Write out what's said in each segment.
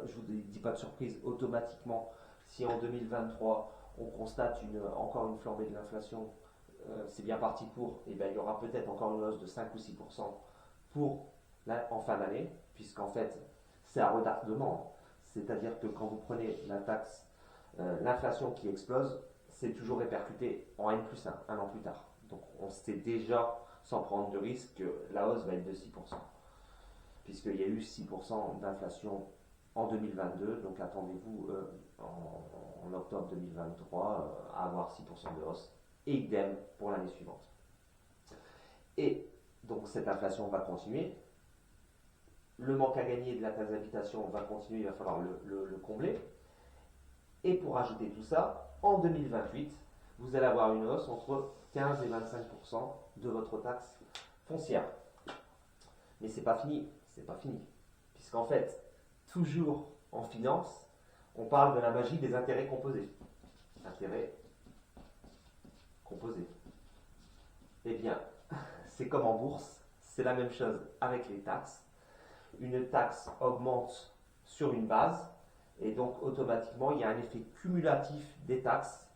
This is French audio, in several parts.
je vous dis pas de surprise, automatiquement, si en 2023 on constate encore une flambée de l'inflation, c'est bien parti pour, et bien il y aura peut-être encore une hausse de 5 ou 6% en fin d'année, puisqu'en fait c'est à retardement. C'est-à-dire que quand vous prenez la taxe, l'inflation qui explose, c'est toujours répercuté en N plus 1 an plus tard. Donc on sait déjà, sans prendre de risque, que la hausse va être de 6%, puisqu'il y a eu 6% d'inflation en 2022, donc attendez-vous en octobre 2023 à avoir 6% de hausse, et idem pour l'année suivante. Et donc cette inflation va continuer, le manque à gagner de la taxe d'habitation va continuer, il va falloir le combler, et pour ajouter tout ça, en 2028, vous allez avoir une hausse entre 15 et 25% de votre taxe foncière. Mais c'est pas fini, puisqu'en fait, toujours en finance, on parle de la magie des intérêts composés. Intérêts composés. Eh bien, c'est comme en bourse, c'est la même chose avec les taxes. Une taxe augmente sur une base, et donc automatiquement, il y a un effet cumulatif des taxes.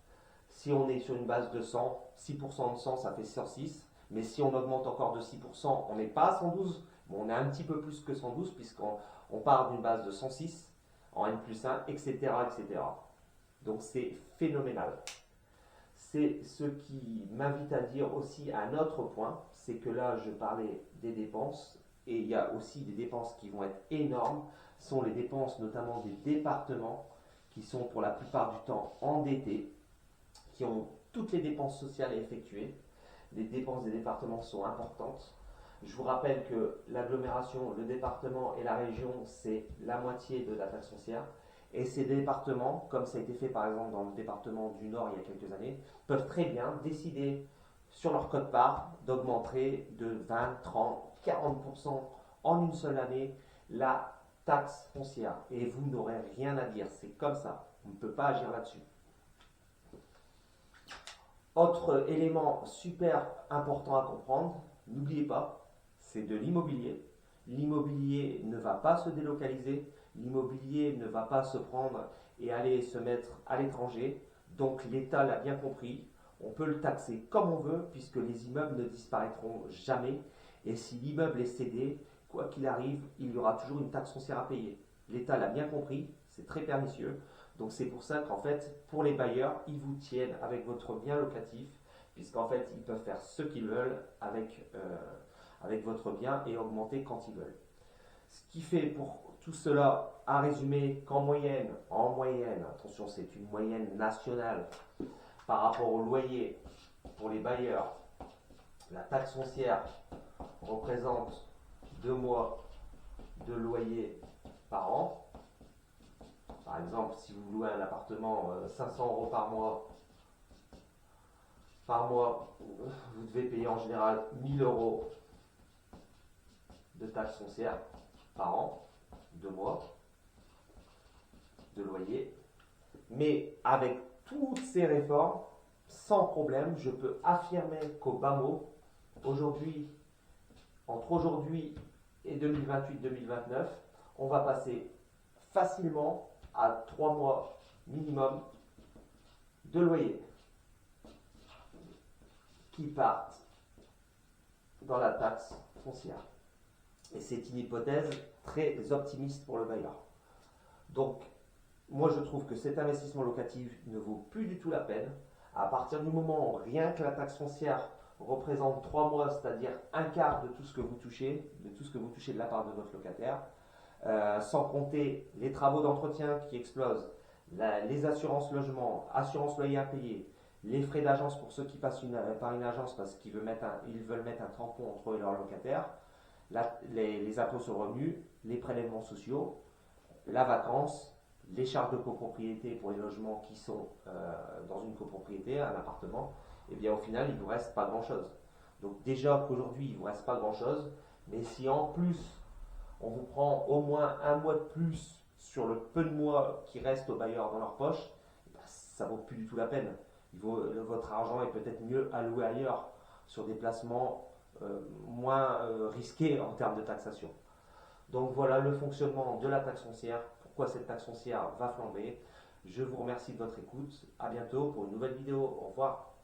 Si on est sur une base de 100, 6% de 100, ça fait 106. Mais si on augmente encore de 6%, on n'est pas à 112, mais on est un petit peu plus que 112, puisqu'on part d'une base de 106 en N plus 1, etc., etc. Donc c'est phénoménal. C'est ce qui m'invite à dire aussi un autre point, c'est que là je parlais des dépenses, et il y a aussi des dépenses qui vont être énormes, ce sont les dépenses notamment des départements, qui sont pour la plupart du temps endettés, qui ont toutes les dépenses sociales à effectuer. Les dépenses des départements sont importantes. Je vous rappelle que l'agglomération, le département et la région, c'est la moitié de la taxe foncière. Et ces départements, comme ça a été fait par exemple dans le département du Nord il y a quelques années, peuvent très bien décider sur leur quote-part d'augmenter de 20, 30, 40% en une seule année la taxe foncière. Et vous n'aurez rien à dire, c'est comme ça. On ne peut pas agir là-dessus. Autre élément super important à comprendre, n'oubliez pas, c'est de l'immobilier. L'immobilier ne va pas se délocaliser, l'immobilier ne va pas se prendre et aller se mettre à l'étranger. Donc l'État l'a bien compris, on peut le taxer comme on veut puisque les immeubles ne disparaîtront jamais. Et si l'immeuble est cédé, quoi qu'il arrive, il y aura toujours une taxe foncière à payer. L'État l'a bien compris, c'est très pernicieux. Donc c'est pour ça qu'en fait, pour les bailleurs, ils vous tiennent avec votre bien locatif, puisqu'en fait, ils peuvent faire ce qu'ils veulent avec votre bien et augmenter quand ils veulent. Ce qui fait pour tout cela, à résumer, qu'en moyenne, attention, c'est une moyenne nationale, par rapport au loyer, pour les bailleurs, la taxe foncière représente 2 mois de loyer par an. Par exemple, si vous louez un appartement 500 € par mois, vous devez payer en général 1000 € de taxes foncières par an, 2 mois de loyer. Mais avec toutes ces réformes, sans problème, je peux affirmer qu'au bas mot, aujourd'hui, entre aujourd'hui et 2028-2029, on va passer facilement à 3 mois minimum de loyer qui partent dans la taxe foncière. Et c'est une hypothèse très optimiste pour le bailleur. Donc, moi je trouve que cet investissement locatif ne vaut plus du tout la peine. À partir du moment où rien que la taxe foncière représente 3 mois, c'est-à-dire un quart de tout ce que vous touchez, de la part de votre locataire, sans compter les travaux d'entretien qui explosent, les assurances logement, assurance loyer à payer, les frais d'agence pour ceux qui passent par une agence parce qu'ils veulent mettre un tampon entre eux et leur locataire, les impôts sur le revenu, les prélèvements sociaux, la vacance, les charges de copropriété pour les logements qui sont dans une copropriété, un appartement, et bien au final il ne vous reste pas grand chose. Donc déjà qu'aujourd'hui il ne vous reste pas grand chose, mais si en plus on vous prend au moins un mois de plus sur le peu de mois qui restent aux bailleurs dans leur poche, ça ne vaut plus du tout la peine. Votre argent est peut-être mieux alloué ailleurs, sur des placements moins risqués en termes de taxation. Donc voilà le fonctionnement de la taxe foncière, pourquoi cette taxe foncière va flamber. Je vous remercie de votre écoute. À bientôt pour une nouvelle vidéo. Au revoir.